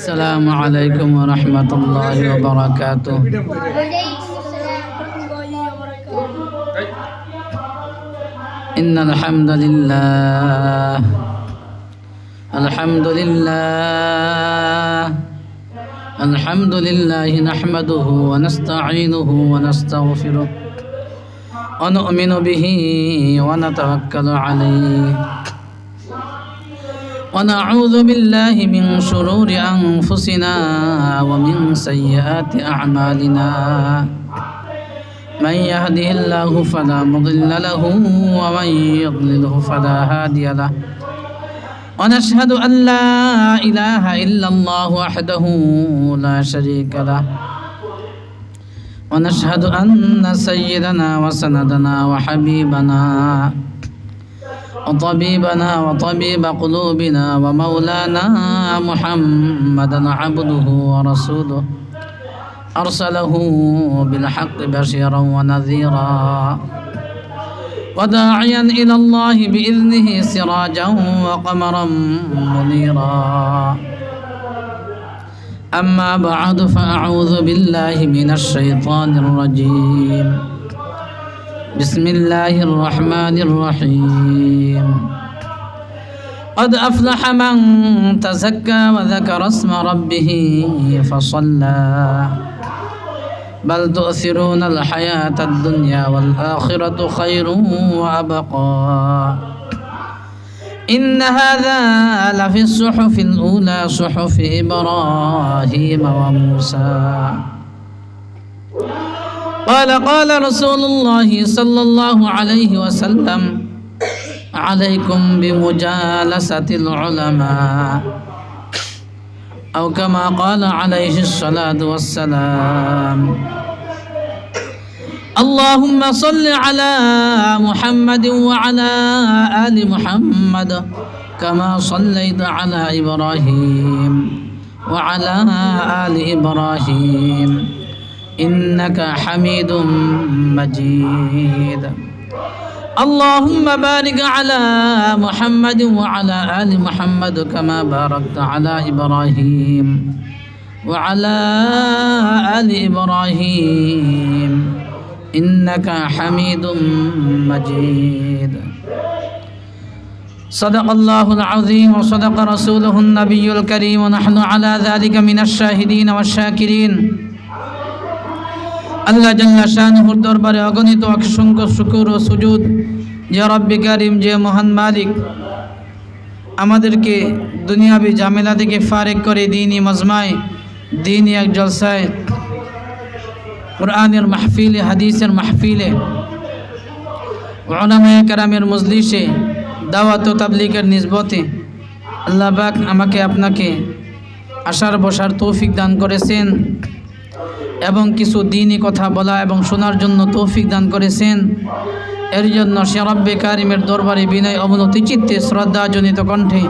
السلام عليكم ورحمة الله وبركاته. إن الحمد لله الحمد لله نحمده ونستعينه ونستغفره ونؤمن به ونتوكل عليه ونعوذ بالله من شرور أنفسنا ومن سيئات أعمالنا. من يهده الله فلا مضل له ومن يضلله فلا هادي له. ونشهد أن لا إله إلا الله وحده لا شريك له. ونشهد أن سيدنا وسندنا وحبيبنا وطبيبنا وطبيب قلوبنا ومولانا محمدا عبده ورسوله أرسله بالحق بشيرا ونذيرا وداعيا إلى الله بإذنه سراجا وقمرا منيرا. أما بعد فأعوذ بالله من الشيطان الرجيم. بسم الله الرحمن الرحيم. قد أفلح من تزكى وذكر اسم ربه فصلى بل تؤثرون الحياة الدنيا والآخرة خير وأبقى. إن هذا لفي الصحف الأولى صحف إبراهيم وموسى. قال رسول الله صلى الله عليه وسلم عليكم بمجالسة العلماء أو كما قال عليه الصلاة والسلام. اللهم صل على محمد وعلى آل محمد كما صليت على إبراهيم وعلى آل إبراهيم إنك حميد مجيد. اللهم بارك على محمد وعلى آل محمد كما باركت على إبراهيم وعلى آل إبراهيم إنك حميد مجيد. صدق الله العظيم وصدق رسوله النبي الكريم ونحن على ذلك من الشاهدين والشاكرين. আল্লাহ জাল্লা শানুহুর দরবারে অগণিত অসংখ্য শুকর ও সুজুদ যে রব্বে কারীম, যে মহান মালিক আমাদেরকে দুনিয়াবি ঝামেলা থেকে ফারেক করে দ্বীনি মজমায়, দ্বীনি এক জলসায়, কোরআনের মাহফিলে, হাদিসের মাহফিলে, উলামায়ে কেরামের মজলিসে, দাওয়াত ও তাবলীগের নিসবতে আল্লাহ পাক আমাকে আপনাকে আসার বসার তৌফিক দান করেছেন এবং কিছু দ্বীনি কথা বলা এবং শোনার জন্য তৌফিক দান করেছেন। এর জন্য সে রব্বে কারিমের দরবারে বিনয় অবনতি চিত্তে শ্রদ্ধাজনিত কণ্ঠে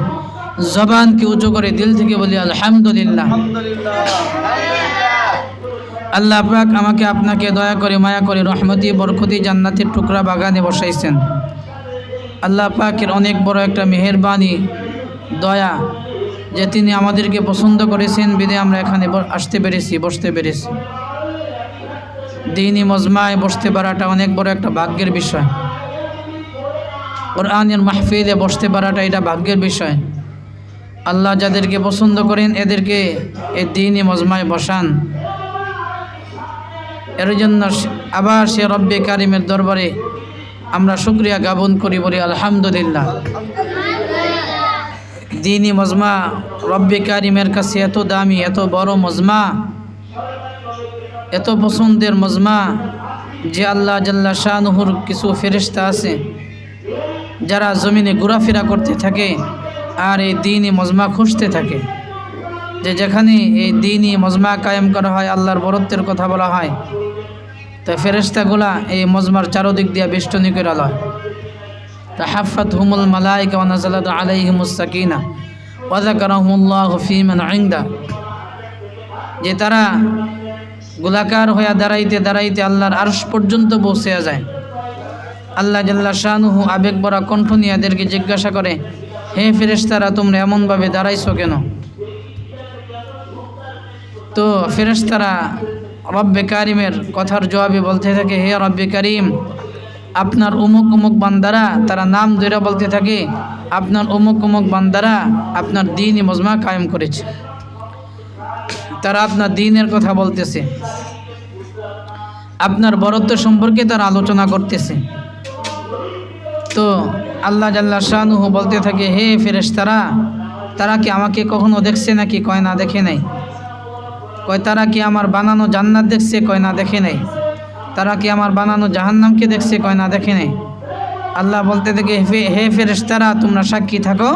জবানকে উঁচু করে দিল থেকে বলি আলহামদুলিল্লাহ। আল্লাহ পাক আমাকে আপনাকে দয়া করে মায়া করে রহমতি বরকতি জান্নাতের টুকরা বাগানে বসাইছেন। আল্লাহ পাকের অনেক বড় একটা মেহেরবানি দয়া যে তিনি আমাদেরকে পছন্দ করেছেন বিদে আমরা এখানে আসতে পেরেছি, বসতে পেরেছি। দ্বীনি মজমায় বসতে পারাটা অনেক বড় একটা ভাগ্যের বিষয়। কোরআনের মাহফিলে বসতে পারাটা এটা ভাগ্যের বিষয়। আল্লাহ যাদেরকে পছন্দ করেন এদেরকে এই দ্বীনি মজমায় বসান। এর জন্য আবার সে রব্বে কারিমের দরবারে আমরা শুকরিয়া জ্ঞাপন করি, বলি আলহামদুলিল্লাহ। দ্বীনি মজমা রব্বে কারিমের কাছে এত দামি, এত বড় মজমা, এত পছন্দের মজমা যে আল্লাহ জাল্লা শানুহুর কিছু ফেরেশতা আছে যারা জমিনে ঘোরাফেরা করতে থাকে আর এই দ্বীনি মজমা খুঁজতে থাকে যে যেখানে এই দ্বীনি মজমা কায়েম করা হয়, আল্লাহর বরত্বের কথা বলা হয়, তো ফেরেশতাগুলা এই মজমার চারদিক দিয়ে বেষ্টনী করে লয়। তাহাফাতহুমুল মালায়েকা ওয়া নাযালাত আলাইহিমুস সাকিনা ওয়া যাকারাহুমুল্লাহু ফী মান ইনদা। যে তারা গোলাকার হয়ে দাঁড়াইতে দাঁড়াইতে আল্লাহর আরশ পর্যন্ত পৌঁছে যায়। আল্লাহ জাল্লা শানুহু আবেগ ভরা কণ্ঠ নিয়ে এদেরকে জিজ্ঞাসা করে, হে ফেরেশতারা তোমরা এমনভাবে দাঁড়াইছো কেন? তো ফেরেশতারা রব্বে কারিমের কথার জবাবে বলতে থাকে, হে রব্বে কারিম, আপনার অমুক অমুক বান্দারা, তারা নাম ধরে বলতে থাকে, আপনার অমুক অমুক বান্দারা আপনার দ্বীনি মজমা কায়েম করেছে, তারা আপনার দ্বীনের কথা বলতেছে, আপনার বরত্ব সম্পর্কে তারা আলোচনা করতেছে। তো আল্লাহ জাল্লা শানুহু বলতে থাকে, হে ফেরেশতারা, তারা কি আমাকে কখনো দেখছে নাকি? কয় না, দেখে নাই। কয় তারা কি আমার বানানো জান্নাত দেখছে? কয় না, দেখে নাই। তারা কি আমার বানানো জাহান্নামকে দেখছে? কয় না, দেখে নাই। আল্লাহ বলতে থাকে, হে ফেরেশতারা, তোমরা সাক্ষী থাকো,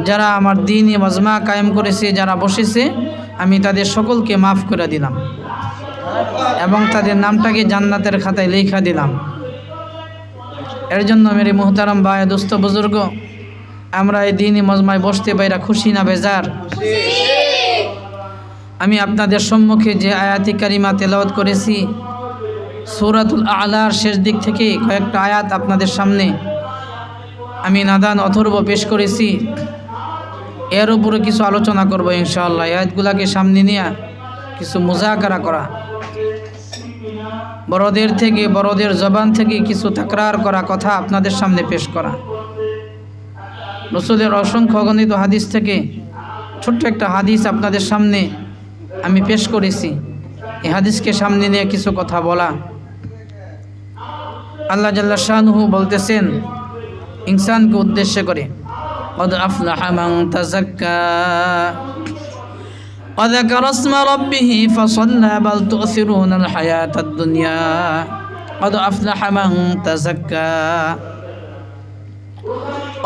যারা আমার দ্বীনি মজমা কায়েম করেছে, যারা বসেছে, আমি তাদের সকলকে মাফ করে দিলাম এবং তাদের নামটাকে জান্নাতের খাতায় লেখা দিলাম। এর জন্য মেরে মুহতারাম ভাই, দোস্ত বুজুর্গ, আমরা এই দ্বীনি মজমায় বসতে পাইরা খুশি না বেজার? আমি আপনাদের সম্মুখে যে আয়াতি কারিমা তেলাওয়াত করেছি, সূরাতুল আলার শেষ দিক থেকে কয়েকটা আয়াত আপনাদের সামনে আমি নাদান অথর্ব পেশ করেছি। এর উপরে কিছু আলোচনা করব ইনশাআল্লাহ। আয়াতগুলাকে সামনে নিয়ে কিছু মুজাকারা করা, বড়দের থেকে, বড়দের জবান থেকে কিছু তাকরার করা কথা আপনাদের সামনে পেশ করা। রাসূলের অসংখ্য অগণিত হাদিস থেকে ছোট্ট একটা হাদিস আপনাদের সামনে আমি পেশ করেছি। এই হাদিসকে সামনে নিয়ে কিছু কথা বলা। আল্লাহ জাল্লা শানুহু বলতেছেন ইনসানকে উদ্দেশ্য করে, قد أفلح من تزكى وذكر اسم ربه فصلى بل تؤثرون الحياة الدنيا قد أفلح من تزكى।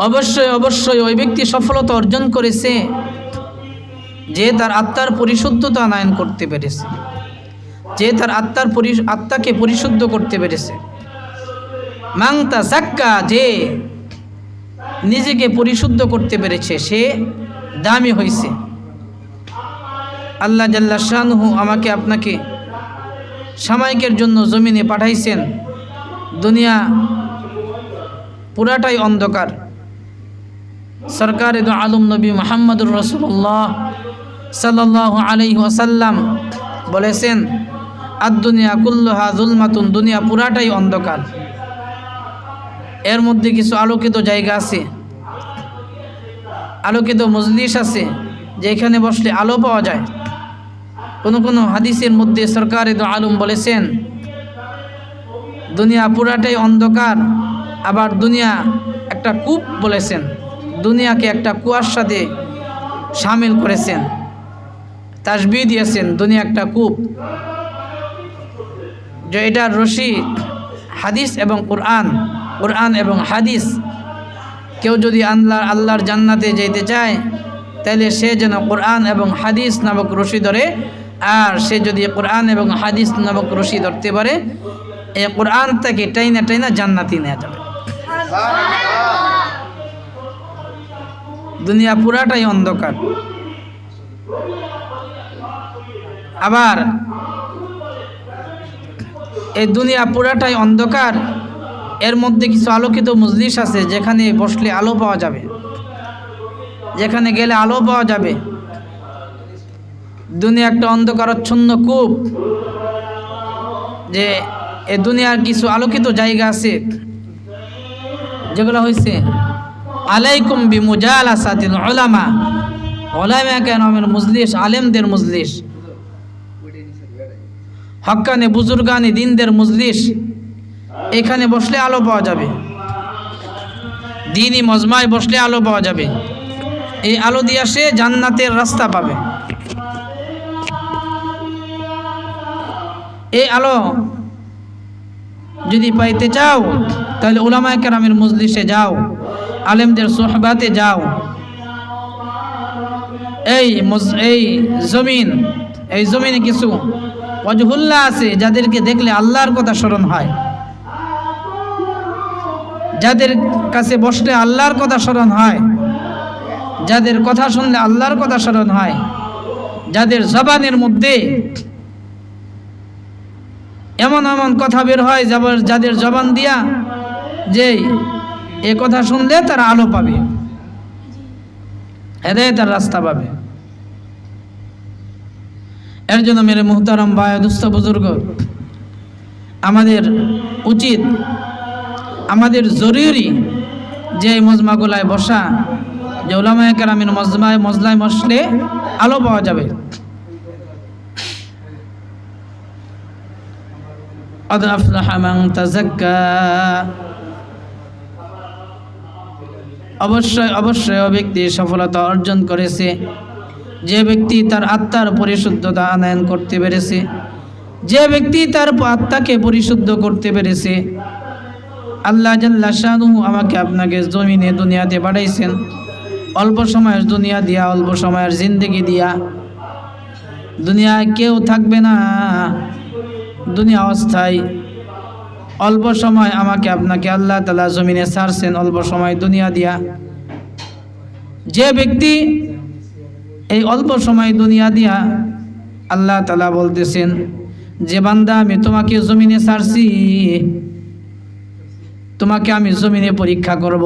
অবশ্যই অবশ্যই ওই ব্যক্তি সফলতা অর্জন করেছে যে তার আত্মার পরিশুদ্ধতা আনয়ন করতে পেরেছে, যে তার আত্মাকে পরিশুদ্ধ করতে পেরেছে। মান তাযাক্কা, যে নিজেকে পরিশুদ্ধ করতে পেরেছে, সে দামি হয়েছে। আল্লাহ জাল্লা শানুহু আমাকে আপনাকে সাময়িকের জন্য জমিনে পাঠাইছেন। দুনিয়া পুরাটাই অন্ধকার। সরকারে দো আলম নবী মুহাম্মদুর রাসূলুল্লাহ সাল্লাল্লাহু আলাইহি ওয়াসাল্লাম বলেছেন, আদ-দুনিয়া কুল্লুহা যুলমাতুন, দুনিয়া পুরাটাই অন্ধকার। এর মধ্যে কিছু আলোকিত জায়গা আছে, আলোকিত মজলিস আছে, যেখানে বসলে আলো পাওয়া যায়। কোনো হাদিসের মধ্যে সরকারে দো আলম বলেছেন, দুনিয়া পুরাটাই অন্ধকার। আবার দুনিয়া একটা কূপ বলেছেন, দুনিয়াকে একটা কুয়ার সাথে শামিল করেছেন, তাসবিহ দিয়েছেন, দুনিয়া একটা কূপ। যে এটার রশি হাদিস এবং কোরআন, কোরআন এবং হাদিস। কেউ যদি আল্লাহর জান্নাতে যেতে চায়, তাহলে সে যেন কোরআন এবং হাদিস নামক রশি ধরে। আর সে যদি কোরআন এবং হাদিস নামক রশি ধরতে পারে, এই কোরআন থেকে টাইনা টাইনা জান্নাতি নেওয়া যাবে। দুনিয়া পুরাটাই অন্ধকার। আবার এই দুনিয়া পুরাটাই অন্ধকার, এর মধ্যে কিছু আলোকিত মজলিস আছে, যেখানে বসলে আলো পাওয়া যাবে, যেখানে গেলে আলো পাওয়া যাবে। দুনিয়া একটা অন্ধকারাচ্ছন্ন কূপ। যে এ দুনিয়ার কিছু আলোকিত জায়গা আছে, যেগুলো হয়েছে আলাইকুম বিমুজালাসাতিল উলামা, উলামা কেরামের মজলিস, আলেমদের মজলিস, হক্কানে বুজুর্গানে দিনদের মজলিস। এখানে বসলে আলো পাওয়া যাবে, দ্বীনি মজমায় বসলে আলো পাওয়া যাবে। এই আলো দিয়ে সে জান্নাতের রাস্তা পাবে। এই আলো যদি পাইতে চাও, তাহলে উলামায়ে কেরামের মজলিসে যাও, আলেমদের সোহবাতে যাও। এই জমিনে কিছু ওয়াজহুল্লাহ আছে, যাদেরকে দেখলে আল্লাহর কথা স্মরণ হয়, যাদের কাছে বসলে আল্লাহর কথা স্মরণ হয়, যাদের কথা শুনলে আল্লাহর কথা স্মরণ হয়, যাদের জবানের মধ্যে এমন এমন কথা বের হয়, যাদের জবান দিয়া যে এ কথা শুনলে তারা আলো পাবে, হেদায়েতের রাস্তা পাবে। এর জন্য মেরে মুহতারাম ভাই দুস্থ বুজুর্গ, আমাদের উচিত, আমাদের জরুরি যে মজমাগুলায় বসা, যে উলামায়ে কেরামের মজলায় বসলে আলো পাওয়া যাবে। قد أفلح من تزكى অবশ্যই ও ব্যক্তি সফলতা অর্জন করেছে যে ব্যক্তি তার আত্মার পরিশুদ্ধতা আনয়ন করতে পেরেছে, যে ব্যক্তি তার আত্মাকে পরিশুদ্ধ করতে পেরেছে। আল্লাহ জাল্লা শানুহু আমাকে আপনাকে জমিনে দুনিয়াতে পাঠাইছেন অল্প সময়ের দুনিয়া দিয়া, অল্প সময়ের জিন্দেগি দিয়া। দুনিয়ায় কেউ থাকবে না, দুনিয়া অস্থায়ী। অল্প সময় আমাকে আপনাকে আল্লাহ তাআলা জমিনে ছাড়ছেন অল্প সময় দুনিয়া দিয়া। যে ব্যক্তি এই অল্প সময় দুনিয়া দিয়া, আল্লাহ তাআলা বলতেছেন যে বান্দা আমি তোমাকে জমিনে ছাড়ছি, তোমাকে আমি জমিনে পরীক্ষা করব।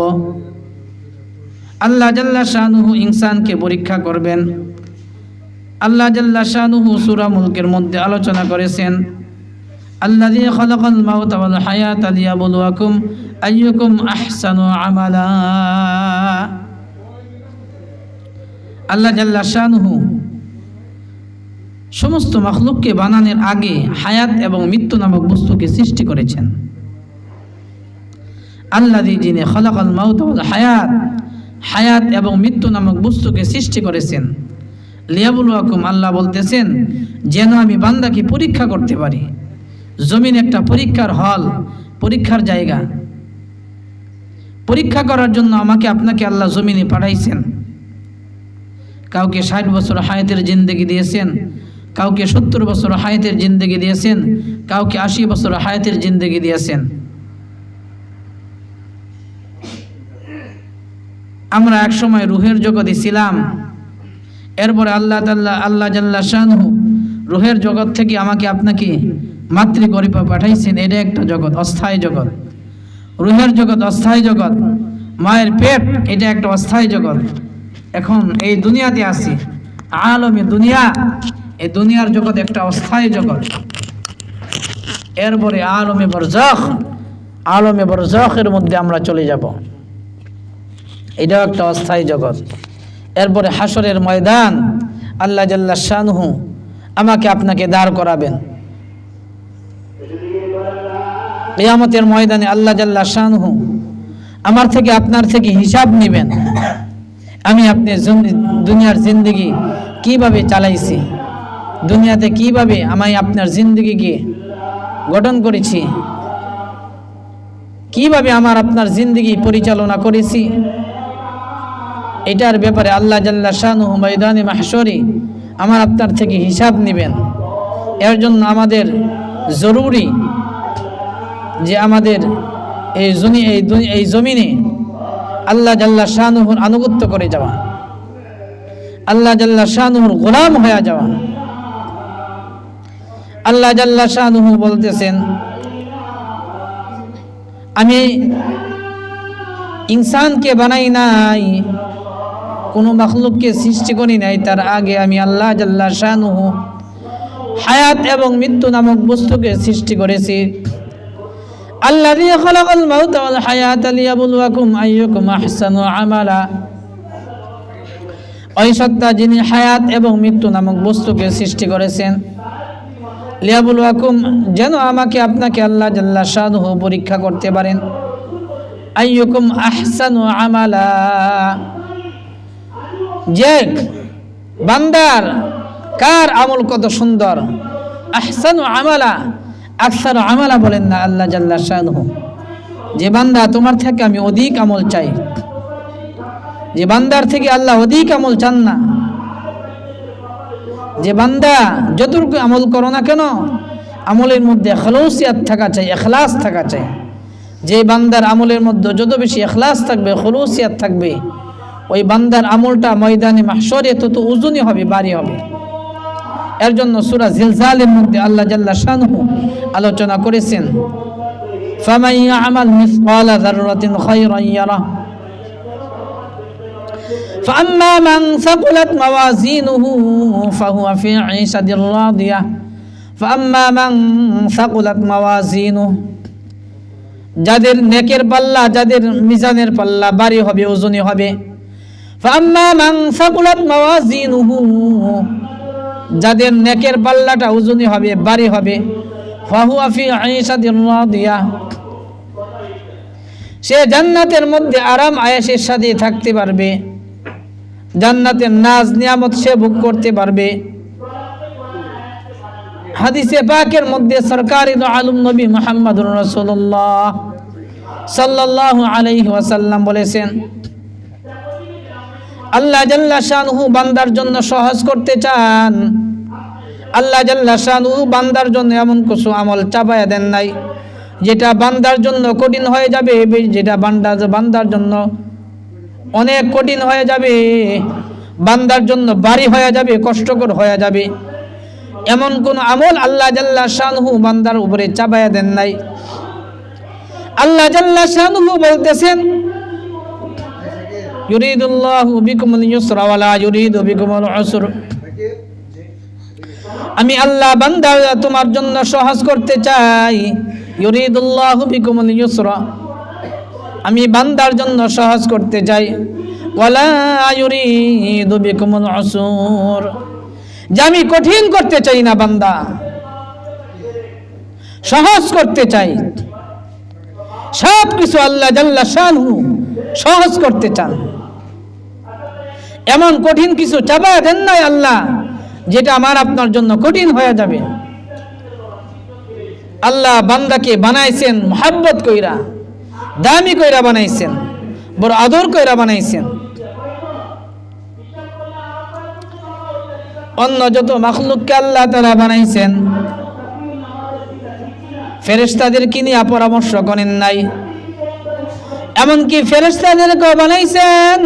আল্লাহ জাল্লা শানুহু ইনসানকে পরীক্ষা করবেন। আল্লাহ জাল্লা শানুহু সূরা মুলকের মধ্যে আলোচনা করেছেন, আল্লাযী খালাকাল মাউতা ওয়াল হায়াতা লিয়াবলুয়াকুম আইয়ুকুম আহসানু আমালা। আল্লাহ জাল্লা শানুহু সমস্ত মাখলুককে বানানোর আগে হায়াত এবং মৃত্যু নামক বস্তুকে সৃষ্টি করেছেন। আল্লাযী যিনি খালাকাল মাউতা ওয়াল হায়াত এবং মৃত্যু নামক বস্তুকে সৃষ্টি করেছেন। লিয়াবলুয়াকুম, আল্লাহ বলতেছেন যেন আমি বান্দাকে পরীক্ষা করতে পারি। জমিন একটা পরীক্ষার হল, পরীক্ষার জায়গা। পরীক্ষা করার জন্য আমাকে আপনাকে আল্লাহ জমিনে পাঠাইছেন। কাউকে 60 বছর হায়াতের জিন্দেগি দিয়েছেন, কাউকে 70 বছর হায়াতের জিন্দেগি দিয়েছেন, কাউকে 80 বছর হায়াতের জিন্দেগি দিয়েছেন। আমরা এক সময় রুহের জগতে ছিলাম, এরপরে আল্লাহ জাল্লা শানুহু রুহের জগৎ থেকে আমাকে আপনাকে মাতৃগর্ভে পাঠাইছেন। এটা একটা জগৎ, অস্থায়ী জগৎ। রুহের জগৎ অস্থায়ী জগৎ, মায়ের পেট এটা একটা অস্থায়ী জগৎ। এখন এই দুনিয়াতে আছি, আলমে দুনিয়া, এই দুনিয়ার জগৎ একটা অস্থায়ী জগৎ। এরপরে আলমে বরজাখের মধ্যে আমরা চলে যাব, এটাও একটা অস্থায়ী জগৎ। এরপরে হাসরের ময়দান, আল্লাহ জাল্লা শানুহু আমাকে আপনাকে দাঁড় করাবেন। কিয়ামতের ময়দানে আল্লাহ জাল্লা শানুহু আমার থেকে আপনার থেকে হিসাব নেবেন। আমি আপনি দুনিয়ার জিন্দগি কিভাবে চালাইছি, দুনিয়াতে কিভাবে আমি আপনার জিন্দগিকে গঠন করেছি, কিভাবে আমার আপনার জিন্দগি পরিচালনা করেছি, এটার ব্যাপারে আল্লাহ জাল্লা শানুহু ময়দানে মাহশরে আমার আপনার থেকে হিসাব নেবেন। এর জন্য আমাদের জরুরি যে আমাদের এই জমিনে আল্লাহ জাল্লা শানুহুর আনুগত্য করে যাওয়া, আল্লাহ জাল্লা শানুহুর গোলাম হয়ে যাওয়া। আল্লাহ জাল্লা শানুহু বলতেছেন আমি ইনসানকে বানাই নাই, কোনো মাখলুককে সৃষ্টি করি নাই, তার আগে আমি আল্লাহ জাল্লা শানুহু হায়াত এবং মৃত্যু নামক বস্তুকে সৃষ্টি করেছি। আল্লাযী খালাকাল মাউতা ওয়াল হায়াতা লিয়াবলুয়াকুম আইয়ুকুম আহসানু আমালা। ওই সত্তা যিনি হায়াত এবং মৃত্যু নামক বস্তুকে সৃষ্টি করেছেন, লিয়াবলুয়াকুম যেন আমাকে আপনাকে আল্লাহ জাল্লা শানুহু পরীক্ষা করতে পারেন। আইয়ুকুম আহসানু আমালা, যে বান্দার কার আমল কত সুন্দর। আহসানু আমালা, আকসার আমালা বলেন না আল্লাহ জাল্লা শানুহু। যে বান্দা তোমার থেকে আমি অধিক আমল চাই, যে বান্দার থেকে আল্লাহ অধিক আমল চান না, যে বান্দা যতটুকু আমল করো না কেন আমলের মধ্যে খলুসিয়াত থাকা চাই, ইখলাস থাকা চাই। যে বান্দার আমলের মধ্যে যত বেশি ইখলাস থাকবে, খলুসিয়াত থাকবে, ওই বান্দার আমলটা ময়দানে মাহশরে তত ওজনই হবে, ভারী হবে। এর জন্য সূরা জিলজালের মধ্যে আল্লাহ জাল্লা শানুহু আলোচনা করেছেন, ফামান ইয়ামাল মিসকালা যাররাতিন খায়রান ইয়ারা فأما من ثقلت موازينه فهو في عيشة راضية فأما من ثقلت موازينه যাদের নেকের পাল্লা যাদের মিজানের পাল্লা ভারী হবে ওজনী হবে فأما من ثقلت موازينه যাদের নেকের পাল্লাটা ওজনী হবে ভারী হবে فهو في عيشة راضية সে জান্নাতের মধ্যে আরাম আয়েশের সাথে থাকতে পারবে জান্নাতের নাজ নিয়ামত সে ভোগ করতে পারবে হাদিসে পাকের মধ্যে সরকারি দো আলম নবী মুহাম্মদুর রাসূলুল্লাহ সাল্লাল্লাহু আলাইহি ওয়াসাল্লাম বলেছেন আল্লাহ জাল্লা শানুহু বান্দার জন্য সহজ করতে চান আল্লাহ জাল্লা শানুহু বান্দার জন্য এমন কিছু আমল চাপায়া দেন নাই যেটা বান্দার জন্য কঠিন হয়ে যাবে যেটা বান্দার জন্য অনেক কঠিন হয়ে যাবে বান্দার জন্য ভারী হয়ে যাবে কষ্টকর হয়ে যাবে এমন কোন আমল আল্লাহ জাল্লা শানুহু বান্দার উপরে চাপায়া দেন নাই আল্লাহ জাল্লা শানুহু বলতেছেন ইউরিদুল্লাহু বিকুমুল ইউসরা ওয়া লা ইউরিদু বিকুমুল উসর আমি আল্লাহ বান্দা তোমার জন্য সহজ করতে চাই ইউরিদুল্লাহু বিকুমুল ইউসরা আমি বান্দার জন্য সহজ করতে চাই ওয়া লা ইউরিদু বিকুমুল উসর যে আমি কঠিন করতে চাই না বান্দা সহজ করতে চাই সব কিছু আল্লাহ জাল্লা শানুহু সহজ করতে চান এমন কঠিন কিছু চাপায় দেন নাই আল্লাহ যেটা আমার আপনার জন্য কঠিন হয়ে যাবে আল্লাহ বান্দাকে বানাইছেন মুহাব্বত কইরা দামি কইরা বানাইছেন বড় আদর কইরা বানাইছেন অন্য যত মাখলুককে আল্লাহ তাআলা বানাইছেন ফেরেশতাদেরকে নিয়ে পরামর্শ করেন নাই এমনকি ফেরেশতাদেরকেও বানাইছেন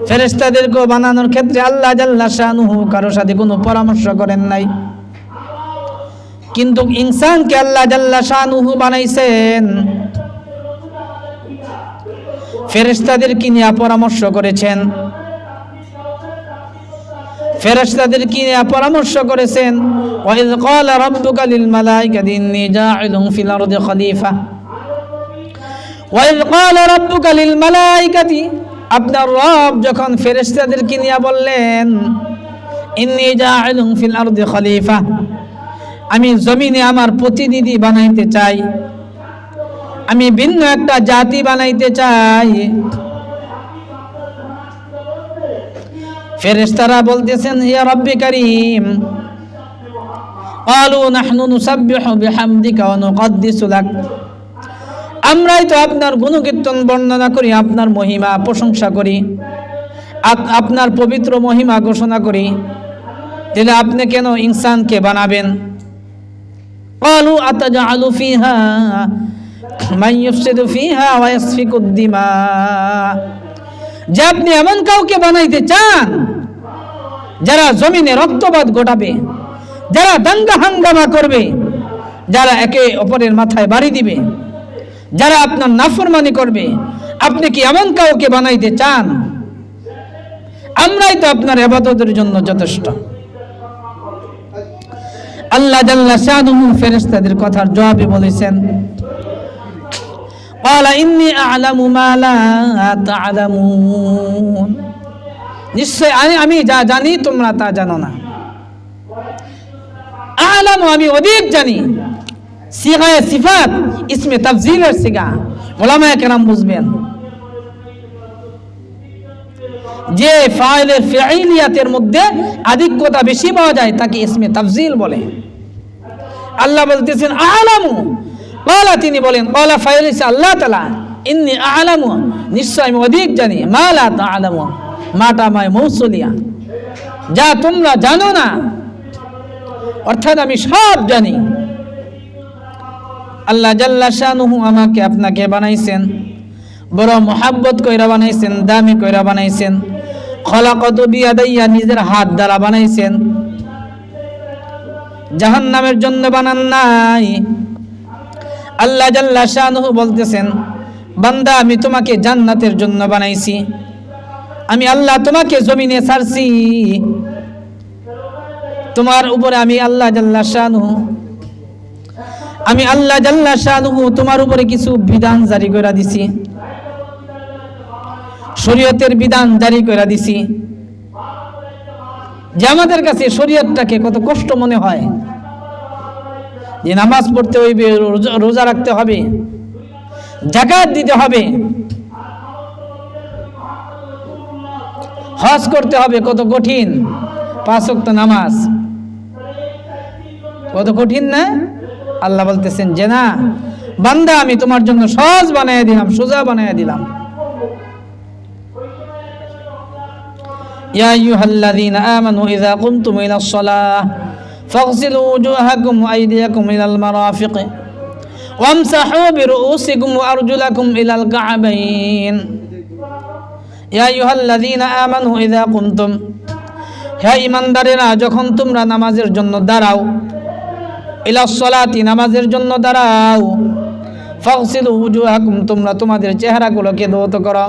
ফেরেশতাদেরকেও বানানোর ক্ষেত্রে আল্লাহ জাল্লা শানুহু কারো সাথে কোনো পরামর্শ করেন নাই কিন্তু ইনসানকে আল্লাহ জাল্লা শানুহু বানাইছেন ফেরেশতাদেরকে নিয়ে পরামর্শ করেছেন ফেরেশতাদেরকে নিয়ে পরামর্শ করেছেন ওয়াইয ক্বালা রাব্বুকা লিল মালাইকাতি ইন্নী জাঈলুন ফিল আরদি খলিফা ওয়াইয ক্বালা রাব্বুকা লিল মালাইকাতি আপনার রব যখন ফেরেশতাদেরকে নিয়ে বললেন ইন্নী জাঈলুন ফিল আরদি খলিফা আমি জমিনে আমার প্রতিনিধি বানাইতে চাই আমি ভিন্ন একটা জাতি বানাইতে চাই ফেরেশতারা বলতেছেন ইয়া রব্বি কারীম ক্বালু নাহনু নুসাব্বিহু বিহামদিকা ওয়া নুকদ্দিসু লাক আমরাই তো আপনার গুণকীর্তন বর্ণনা করি আপনার মহিমা প্রশংসা করি আপনার পবিত্র মহিমা ঘোষণা করি তাহলে আপনি কেন ইনসানকে বানাবেন ক্বালু আতাজআলু ফিহা মান ইউফসিদু ফিহা ওয়া ইয়াসফিকুদ দিমা যে আপনি এমন কাউকে বানাইতে চান যারা জমিনে রক্তপাত ঘটাবে যারা দাঙ্গা হাঙ্গামা করবে যারা একে অপরের মাথায় বাড়ি দিবে যারা আপনার নাফরমানি করবে আপনি কি এমন কাউকে বানাইতে চান আমরাই তো আপনার ইবাদতের জন্য যথেষ্ট আল্লাহ জাল্লা শানুহু ফেরেশতাদের কথার জবাবে বলেছেন ক্বালা ইন্নী আ'লামু মা লা তা'লামুন নিশ্চয় আমি যা জানি তোমরা তা জানো না আ'লামু আমি অধিক জানি সিগায়ে সিফাত ইসমে তাফজিলের সিগা উলামায়ে কেরাম বুঝবেন যে ফাইলের ফাইলিয়াতের মধ্যে আধিক্যতা বেশি পাওয়া যায় তাকে ইসমে তাফজিল বলে আল্লাহ বলতেছেন আ'লামু ক্বালা তিনি বলেন ক্বালা ফাইলিসা আল্লাহ তাআলা ইন্নী আ'লামু নিশ্চয় আমি অধিক জানি মা লা তা'লামুন মাটা মায় মৌসুলিয়া যা তোমরা জানো না অর্থাৎ আমি সব জানি আল্লাহ জাল্লা শানুহু আমাকে আপনাকে বানাইছেন বড় মুহাব্বত কইরা বানাইছেন দামি কইরা বানাইছেন খলাকাতু বিয়াদাইয়া নিজের হাত দ্বারা বানাইছেন জাহান্নামের জন্য বানান নাই আল্লাহ জাল্লা শানুহু বলতেছেন বান্দা আমি তোমাকে জান্নাতের জন্য বানাইছি আমি আল্লাহ তোমাকে জমিনে ছাড়ছি, তোমার উপরে আমি আল্লাহ জাল্লা শানুহু, আমি আল্লাহ জাল্লা শানুহু তোমার উপরে কিছু বিধান জারি করে দিছি, শরীয়তের বিধান জারি করে দিছি। যে আমাদের কাছে শরীয়তটাকে কত কষ্ট মনে হয়, যে নামাজ পড়তে হইবে, রোজা রাখতে হবে, যাকাত দিতে হবে, হজ করতে হবে, কত কঠিন। 5 ওয়াক্ত নামাজ কত কঠিন না? আল্লাহ বলতেছেন যে না বান্দা, আমি তোমার জন্য সহজ বানায় দিলাম, সোজা বানায় দিলাম। ইয়া আইয়ুহাল্লাযীনা আমানু ইযা কুমতুম ইলাস সালাহ ফাগসিলু ওজুহাকুম ওয়া আইদিয়াকুম ইলাল মারাফিক ওয়ামসাহু বিরুউসিকুম ওয়া আরজুলাকুম ইলাল কা'বাইন। ইয়া আইয়ুহাল্লাযীনা আমানু ইযা কুমতুম, হে ঈমানদারেরা, যখন তোমরা নামাজের জন্য দাঁড়াও, ইলাস সালাতি, নামাজের জন্য দাঁড়াও, ফাগসিলু ওজুহাকুম, তোমরা তোমাদের চেহারাগুলোকে ধৌত করো,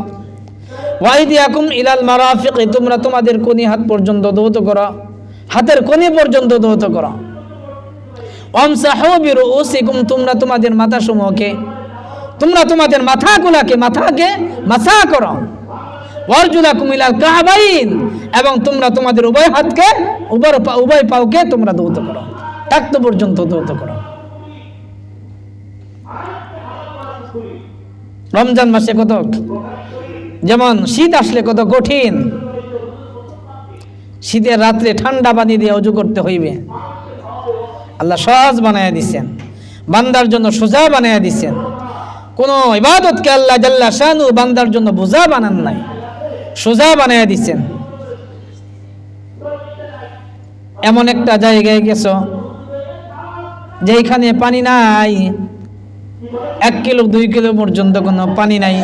ওয়া আইদিয়াকুম ইলাল মারাফিক, তোমরা তোমাদের কোনি হাত পর্যন্ত ধৌত করো, হাতের কোনি পর্যন্ত ধৌত করো। ওয়ামসাহু বিরুউসিকুম, তোমরা তোমাদের মাথাসমূহকে, তোমরা তোমাদের মাথাকে মাসা করো। ওয়ারজুলাকুম ইলাল কা'বাইন, এবং তোমরা তোমাদের উভয় হাতকে, উভয় পাওকে তোমরা ধৌত করো, টাকতো পর্যন্ত ধৌত করো। রমজান মাসে কত, যেমন শীত আসলে কত কঠিন, শীতের রাত্রে ঠান্ডা পানি দিয়ে ওযু করতে হইবে। আল্লাহ সহজ বানায়া দিচ্ছেন, বান্দার জন্য সোজা বানায়া দিচ্ছেন। কোন ইবাদতকে আল্লাহ জাল্লা শানু বান্দার জন্য বোঝা বানান নাই, সোজা বানায়া দিচ্ছেন। এমন একটা জায়গায় গেছো যেখানে পানি নাই, 1 কিলো 2 কিলো পর্যন্ত কোনো পানি নাই।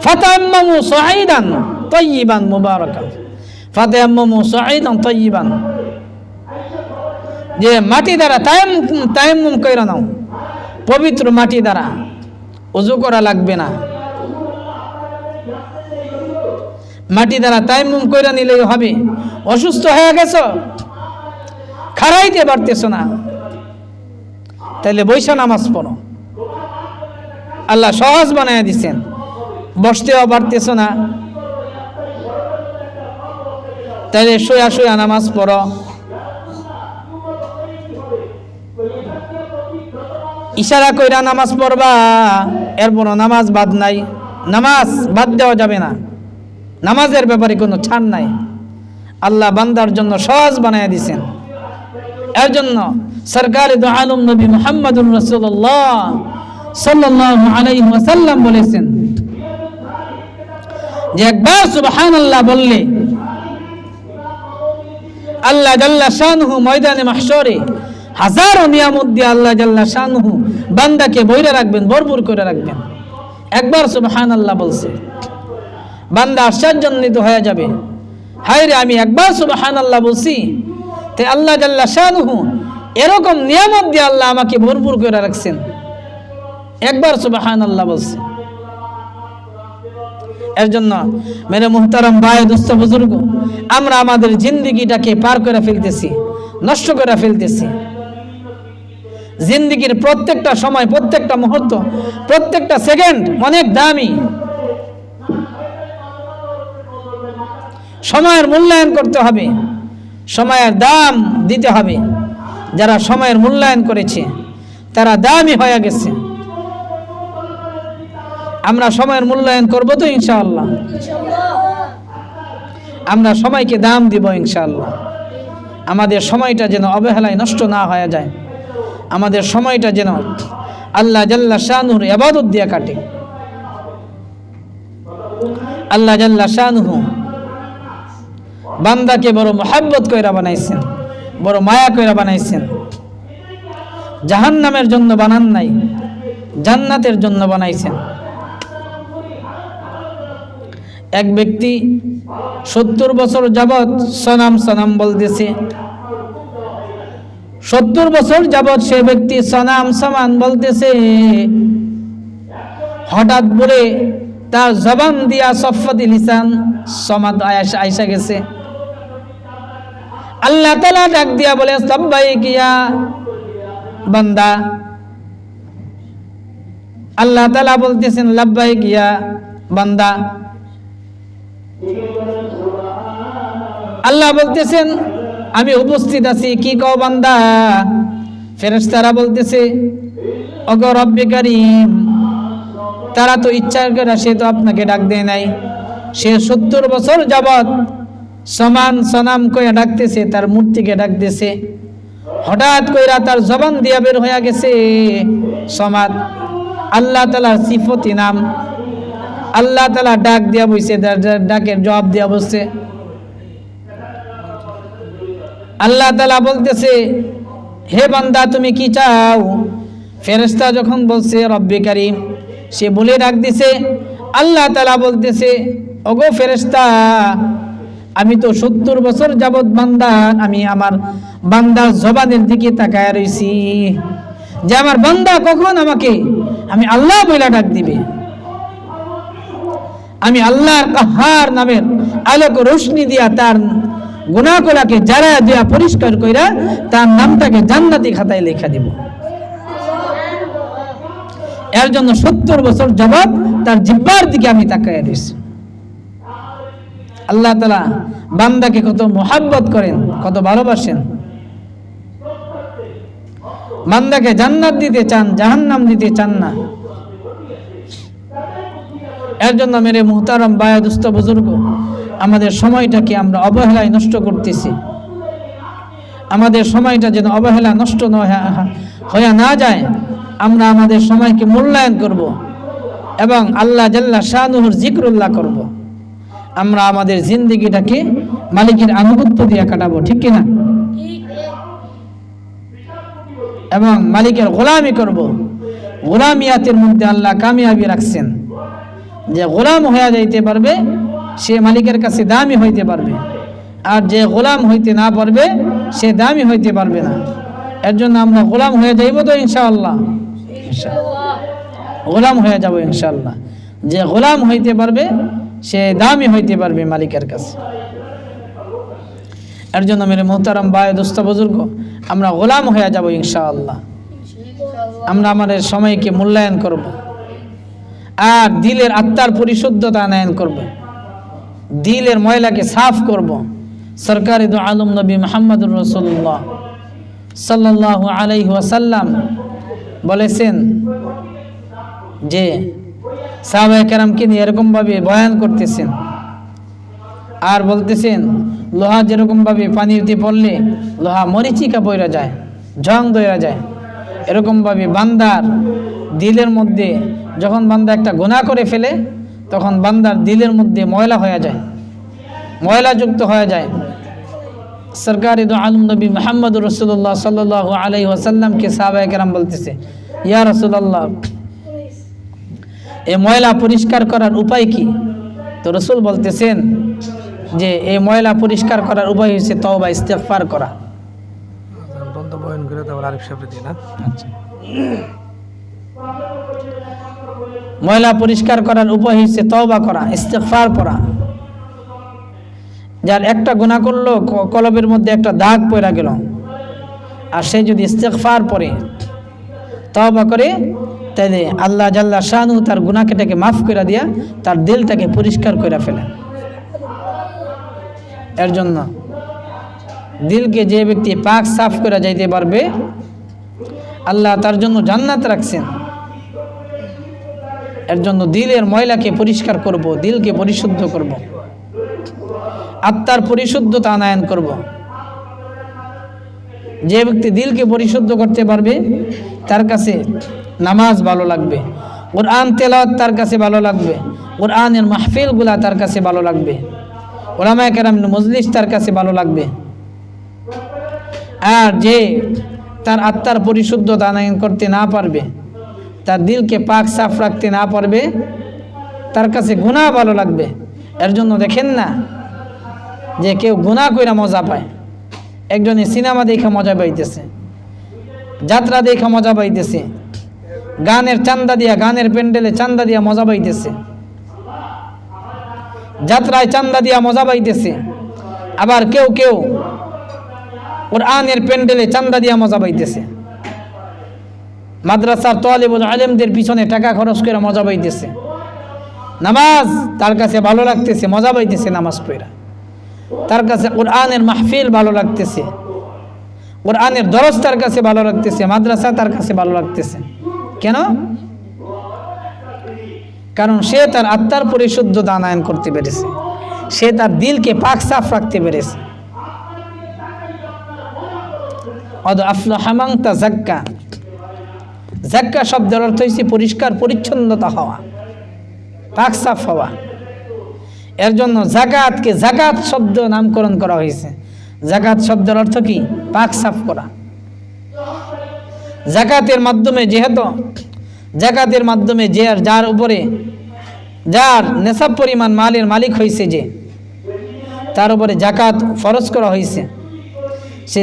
ফাতায়াম্মামু সাঈদান তাইয়িবান মুবারাকান, ফাতায়াম্মামু সাঈদান তাইয়িবান, যে মাটি দ্বারা তায়াম্মুম কইরা নাও, পবিত্র মাটি দ্বারা, ওযু করা লাগবে না, মাটি দ্বারা তায়াম্মুম কইরা নিলেই হবে। অসুস্থ হয়ে গেছো, খাড়াইতে পারতেছো না, তাইলে বৈশা নামাজ পড়ো। আল্লাহ সহজ বানায়া দিচ্ছেন। বসতেও পারতেছো না, তাইলে শুয়া নামাজ পড়ো। ইশারা কইরা নামাজ পড়বা, এরপর নামাজ বাদ নাই, নামাজ বাদ দেওয়া যাবে না, নামাজের ব্যাপারে কোনো ছাড় নাই। আল্লাহ বান্দার জন্য সহজ বানায়া দিছেন। এর জন্য সরকারে দু আলম নবী মুহাম্মদুর রাসূলুল্লাহ সাল্লাল্লাহু আলাইহি ওয়াসাল্লাম বলেছেন যে একবার সুবহানাল্লাহ বললে আল্লাহ জাল্লা শানুহু ময়দানে মাহশরে হাজারো নিয়ামত দিয়ে আল্লাহ জাল্লা শানুহু বান্দাকে বইরা রাখবেন, ভরপুর করে রাখবেন। একবার সুবহানাল্লাহ বলছে, বান্দা আশ্চর্যান্বিত হয়ে যাবে, হায় রে, আমি একবার সুবহানাল্লাহ বলছি, তাই আল্লাহ জাল্লা শানুহু এরকম নিয়ামত দিয়ে আল্লাহ আমাকে ভরপুর করে রাখছেন। একবার সুবহানাল্লাহ বলছে। এর জন্য মেরে মুহতারাম ভাই, দোস্ত, বুজুর্গ, আমরা আমাদের জিন্দেগিটাকে পার করে ফেলতেছি, নষ্ট করে ফেলতেছি। জিন্দেগির প্রত্যেকটা সময়, প্রত্যেকটা মুহূর্ত, প্রত্যেকটা সেকেন্ড অনেক দামি। সময়ের মূল্যায়ন করতে হবে, সময়ের দাম দিতে হবে। যারা সময়ের মূল্যায়ন করেছে তারা দামি হয়ে গেছে। আমরা সময়ের মূল্যায়ন করব তো ইনশাআল্লাহ, আমরা সময়কে দাম দিব ইনশাআল্লাহ। আমাদের সময়টা যেন অবহেলায় নষ্ট না হয়ে যায়, আমাদের সময়টা যেন আল্লাহ জাল্লা শানুর ইবাদত দিয়ে কাটে। আল্লাহ জাল্লা শানুহু বান্দাকে বড় মহব্বত কইরা বানাইছেন, বড় মায়া কইরা বানাইছেন। জাহান্নামের জন্য বানান নাই, জান্নাতের জন্য বানাইছেন। এক ব্যক্তি 70 বছর যাবৎ সনাম সনাম বলতেছে, 70 বছর যাবৎ সে ব্যক্তি সনাম সমান বলতেছে। হঠাৎ বলে তার জবান দিয়া সফাতি লিসান সমাদ আয়সা গেছে। আল্লাহ তাআলা ডাক দিয়া বলে লাব্বাইক ইয়া বান্দা। আল্লাহ তাআলা বলতেছেন লাব্বাইক ইয়া বান্দা। আল্লাহ বলতেছেন আমি উপস্থিত আছি, কি কও বান্দা? ফেরেশতারা বলতেছে ওগো রব্বে কারীম, তারা তো ইচ্ছা করে, সে তো আপনাকে ডাক দেয় নাই, সে 70 বছর যাবত সমান সনাম কইয়া ডাকতেছে, তার মূর্তিকে ডাকতেছে, হঠাৎ কইরা তার জবান দিয়া বের হইয়া গেছে সমাদ, আল্লাহ তাআলার সিফতি নাম। আল্লাহ তাআলা ডাক দিয়া বইছে, ডাকের জবাব দিয়া বসছে। আল্লাহ তাআলা বলতেছে হে বান্দা তুমি কি চাও? ফেরেশতা যখন বলছে রব্বে কারীম, সে বলে ডাক দিছে। আল্লাহ তাআলা বলতেছে ওগো ফেরেশতা, আমি তো 70 বছর যাবত বান্দা, আমি আমার বান্দার জবানের দিকে তাকায় রইছি যে আমার বান্দা কখন আমাকে আমি আল্লাহ বলে ডাক দিবে। আমি আল্লাহর কাহার নামের আলোক রোশনি দিয়া তার গুনাহগুলোকে জারায়া দিয়া পরিষ্কার কইরা তার নামটাকে জান্নাতি খাতায় লেখা দিব। এর জন্য 70 বছর যাবত তার জিহ্বার দিকে আমি তাকায় রইছি। আল্লাহ তাআলা বান্দাকে কত মোহাব্বত করেন, কত ভালোবাসেন। বান্দাকে জান্নাত দিতে চান, জাহান্নাম দিতে চান না। এর জন্য মেরে মুহতারাম বায়া দুস্থ বুজুর্গ, আমাদের সময়টাকে আমরা অবহেলায় নষ্ট করতেছি। আমাদের সময়টা যেন অবহেলা নষ্ট হয়ে না যায়, আমরা আমাদের সময়কে মূল্যায়ন করব এবং আল্লাহ জাল্লা শানুহুর জিকরুল্লাহ করব। আমরা আমাদের জিন্দেগিটাকে মালিকের আনুগত্য দিয়ে কাটাবো, ঠিক কিনা? এবং মালিকের গোলামি করব। গোলামিয়াতের মধ্যে আল্লাহ কামিয়াবি রাখছেন, যে গোলাম হয়ে যাইতে পারবে সে মালিকের কাছে দামি হইতে পারবে, আর যে গোলাম হইতে না পারবে সে দামি হইতে পারবে না। এর জন্য আমরা গোলাম হয়ে যাইব তো ইনশাআল্লাহ, গোলাম হয়ে যাব ইনশাআল্লাহ। যে গোলাম হইতে পারবে সে দামি হইতে পারবে মালিকের কাছে। এর জন্য মেরে মোহতারাম ভাই দোস্ত বুজুর্গ, আমরা গোলাম হয়ে যাব ইনশাআল্লাহ। আমরা আমাদের সময়কে মূল্যায়ন করব আর দিলের আত্মার পরিশুদ্ধতা আনয়ন করব, দিলের ময়লাকে সাফ করব। সরকারি দু আলম নবী মুহাম্মদুর রাসূলুল্লাহ সাল্লাল্লাহু আলাইহি ওয়াসাল্লাম বলেছেন যে সাহাবায়ে কেরামকে নিয়ে এরকম ভাবে বয়ান করতেছেন আর বলতেছেন, লোহা যেরকম ভাবে পানিতে পড়লে লোহা মরিচিকা বইরা যায়, জং দইরা যায়, এরকম ভাবে বান্দার দিলের মধ্যে যখন বান্দা একটা গুনাহ করে ফেলে তখন বান্দার দিলের মধ্যে ময়লা হয়ে যায়, ময়লাযুক্ত হয়ে যায়। সরকারি দু আলম নবী মুহাম্মদুর রাসূলুল্লাহ সাল্লাল্লাহু আলাইহি ওয়াসাল্লামকে সাহাবায়ে কেরাম বলতেছে, ইয়া রাসূলুল্লাহ, এই ময়লা পরিষ্কার করার উপায় কি? তো রাসূল বলতেছেন যে এই ময়লা পরিষ্কার করার উপায় হচ্ছে তওবা ইস্তিগফার করা। আচ্ছা, ময়লা পরিষ্কার করার উপায় হচ্ছে তওবা করা, ইস্তিগফার করা। যার একটা গুনাহ করলো, কলবের মধ্যে একটা দাগ পড়ে গেল, আর সে যদি ইস্তিগফার পড়ে তওবা করে, তাহলে আল্লাহ জাল্লা শানুহু তার গুনাহটাকে মাফ করে দিয়া তার দিলটাকে পরিষ্কার করে ফেলে। এর জন্য দিলকে যে ব্যক্তি পাক সাফ করে যাইতে পারবে, আল্লাহ তার জন্য জান্নাত রাখছেন। এর জন্য দিলের ময়লাকে পরিষ্কার করব, দিলকে পরিশুদ্ধ করব, আত্মার পরিশুদ্ধতা আনয়ন করব। যে ব্যক্তি দিলকে পরিশুদ্ধ করতে পারবে তার কাছে নামাজ ভালো লাগবে, কোরআন তেলাওয়াত তার কাছে ভালো লাগবে, কোরআনের মাহফিলগুলা তার কাছে ভালো লাগবে, উলামায়ে কেরামের মজলিস তার কাছে ভালো লাগবে। আর যে তার আত্মার পরিশুদ্ধতা আনয়ন করতে না পারবে, তার দিলকে পাক সাফ রাখতে না পারবে, তার কাছে গুনাহ ভালো লাগবে। এর জন্য দেখেন না যে কেউ গুনাহ কইরা মজা পায়, একজনে সিনেমা দেখা মজা পাইতেছে, যাত্রা দেখা মজা পাইতেছে, গানের চান্দা দিয়া, গানের প্যান্ডেলে চান্দা দিয়া মজা পাইতেছে। যাত্রায় চান্দা দিয়া মজা পাইতেছে, আবার কেউ কেউ কোরআনের প্যান্ডেলে চান্দা দিয়া মজা পাইতেছে, মাদ্রাসার তালিবুল ইলমদের পিছনে টাকা খরচ করে মজা পাইতেছে, নামাজ তার কাছে ভালো লাগতেছে, মজা পাইতেছে নামাজ পড়া, তার কাছে কোরআনের মাহফিল ভালো লাগতেছে, কোরআনের দরস তার কাছে ভালো লাগতেছে, মাদ্রাসা তার কাছে ভালো লাগতেছে। কেন? কারণ সে তার আত্মার পরিশুদ্ধতা আনয়ন করতে পেরেছে, সে তার দিলকে পাক সাফ রাখতে পেরেছে। কদ আফলাহা মান তাযাক্কা, যাক্কা শব্দের অর্থ হচ্ছে পরিষ্কার পরিচ্ছন্নতা হওয়া, পাক সাফ হওয়া। এর জন্য যাকাতকে যাকাত শব্দ নামকরণ করা হয়েছে। যাকাত শব্দের অর্থ কি? পাক সাফ করা। যাকাতের মাধ্যমে যেহেতু যাকাতের মাধ্যমে যার উপরে যার নেশাব পরিমাণ মালের মালিক হয়েছে, যে তার উপরে যাকাত ফরজ করা হয়েছে, সে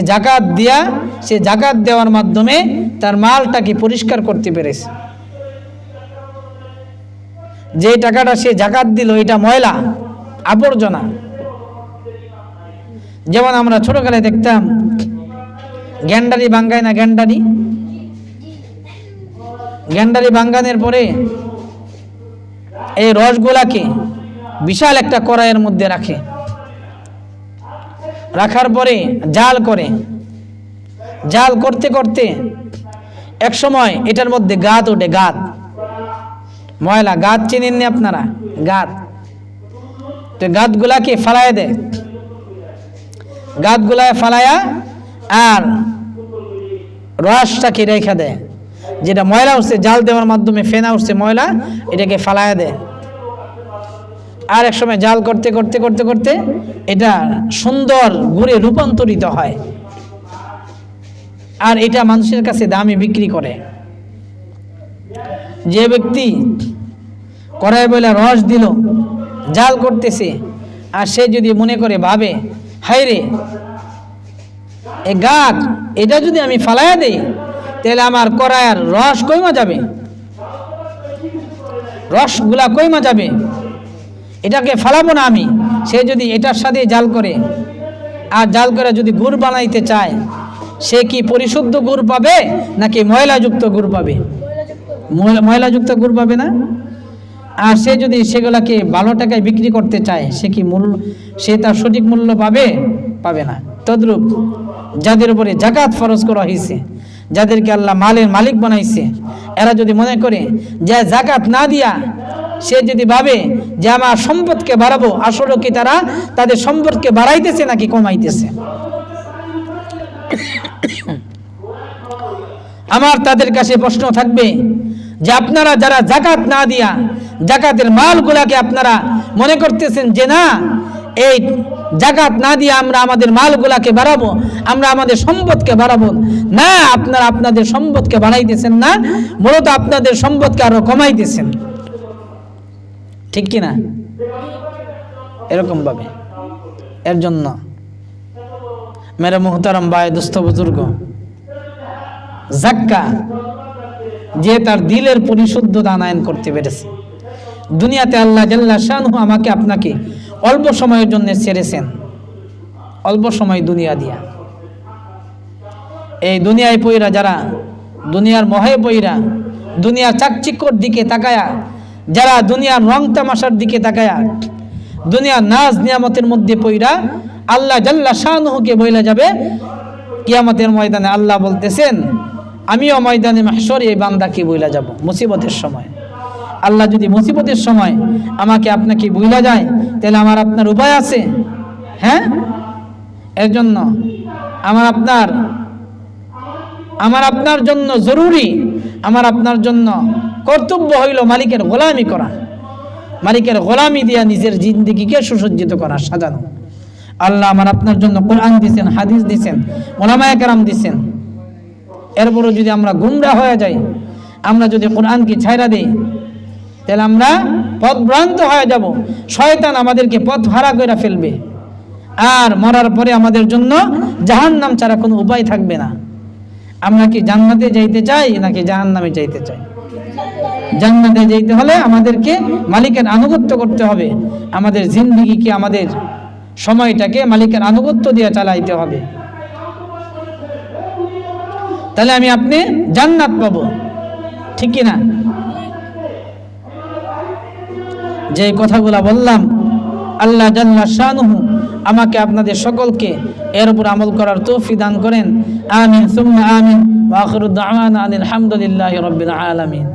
যাকাত দেওয়ার মাধ্যমে তার মালটাকে পরিষ্কার করতে পেরেছে। যে টাকাটা সে যাকাত দিল এটা ময়লা আবর্জনা। যেমন আমরা ছোটকালে দেখতাম গ্যান্ডারি ভাঙ্গায় না, গ্যান্ডারি ভাঙ্গানোর পরে এই রসগুলাকে বিশাল একটা কড়াইয়ের মধ্যে রাখার পরে জাল করতে করতে এক সময় এটার মধ্যে গাদ ওঠে, ময়লা গাদ চিনেননি আপনারা? গাদ, তো গাদগুলাকে ফালাইয়া দেয়, গাদগুলায় ফালাইয়া আর রসটাকে রেখা দেয়, যেটা ময়লা উঠছে জাল দেওয়ার মাধ্যমে ফেনা উঠছে ময়লা, এটাকে ফালাইয়া দেয়। আর এক সময় জাল করতে করতে করতে করতে এটা সুন্দর গুড়ে রূপান্তরিত হয়, আর এটা মানুষের কাছে দামে বিক্রি করে। যে ব্যক্তি কড়াই বলে রস দিল, জাল করতেছে, আর সে যদি মনে করে ভাবে, হায় রে এ গাছ, এটা যদি আমি ফালাইয়া দেই তাহলে আমার কড়াইয়ের রস কইমা যাবে, রসগুলা কইমা যাবে, এটাকে ফালাবো না আমি। সে যদি এটার সাথে জাল করে, আর জাল করে যদি গুড় বানাইতে চায়, সে কি পরিশুদ্ধ গুড় পাবে নাকি ময়লাযুক্ত গুড় পাবে? ময়লাযুক্ত গুড় পাবে না। আর সে যদি সেগুলাকে ভালো টাকায় বিক্রি করতে চায়, সে তার সঠিক মূল্য পাবে না। তদ্রূপ যাদের উপরে যাকাত ফরজ করা হয়েছে, যাদেরকে আল্লাহ মালের মালিক বানাইছে, এরা যদি মনে করে যে যাকাত না দিয়া সে যদি ভাবে যে আমার সম্পদকে বাড়াবো, আসলে কি তারা তাদের সম্পদকে বাড়াইতেছে নাকি কমাইতেছে? আমার তাদের কাছে প্রশ্ন থাকবে যে আপনারা যারা যাকাত না দিয়া যাকাতের মালগুলাকে আপনারা মনে করতেছেন যে না, এই যাকাত না দিয়ে আমরা আমাদের মালগুলাকে বাড়াবো, আমরা আমাদের সম্পদকে বাড়াবো না, আপনারা আপনাদের সম্পদকে বাড়াইতেছেন না, মূলত আপনাদের সম্পদকে আরো কমাইতেছেন। ঠিক কিনা? এরকম ভাবে। এর জন্য মেরে মুহতারাম ভাই, দোস্ত বুজুর্গ, যাক্কা যে তার দিলের পরিশুদ্ধতা আনয়ন করতে পেরেছে। দুনিয়াতে আল্লাহ জাল্লা শানুহু আমাকে আপনাকে অল্প সময়ের জন্য ছেড়েছেন, অল্প সময় দুনিয়া দিয়া। এই দুনিয়ায় পইরা যারা দুনিয়ার মহে পইরা দুনিয়ার চাকচিক্যর দিকে তাকায়া, যারা দুনিয়ার রং তামাশার দিকে তাকায়া দুনিয়ার নাজ নিয়ামতের মধ্যে পইরা আল্লাহ জাল্লা শানুহুকে বইলা যাবে কিয়ামতের ময়দানে। আল্লাহ বলতেছেন, আমিও ময়দানে মাহশরে এই বান্দাকে বইলা যাব মুসিবতের সময়। আল্লাহ যদি মুসিবতের সময় আমাকে আপনাকে বইলা যায়, তাহলে আমার আপনার উপায় আছে? হ্যাঁ, এর জন্য আমার আপনার জন্য জরুরি, আমার আপনার জন্য কর্তব্য হইল মালিকের গোলামি করা, মালিকের গোলামি দিয়া নিজের জিন্দেগিকে সুসজ্জিত করা, সাজানো। আল্লাহ আমার আপনার জন্য কোরআন দিয়েছেন, হাদিস দিয়েছেন, উলামায়ে কেরাম দিয়েছেন। এরপরও যদি আমরা গুমরাহ হয়ে যাই, আমরা যদি কোরআনকে ছাইরা দেই, তাহলে আমরা পথভ্রান্ত হয়ে যাব। শয়তান আমাদেরকে পথ হারা করে ফেলবে, আর মরার পরে আমাদের জন্য জাহান্নাম ছাড়া কোনো উপায় থাকবে না। আমরা কি জান্নাতে যাইতে চাই নাকি জাহান্নামে যাইতে চাই? জান্নাতে যেতে হলে আমাদেরকে মালিকের আনুগত্য করতে হবে, আমাদের জিন্দেগিকে, আমাদের সময়টাকে মালিকের আনুগত্য দিয়ে চালাইতে হবে, তাহলে আমি আপনি জান্নাত পাবো, ঠিক কি না? যে কথাগুলা বললাম, আল্লাহ জাল্লা শানুহু আমাকে আপনাদের সকলকে এর উপর আমল করার তৌফিক দান করেন। আমিন সুম্মা আমিন। ওয়া আখিরু দাওয়ানা আলহামদুলিল্লাহি রাব্বিল আলামিন।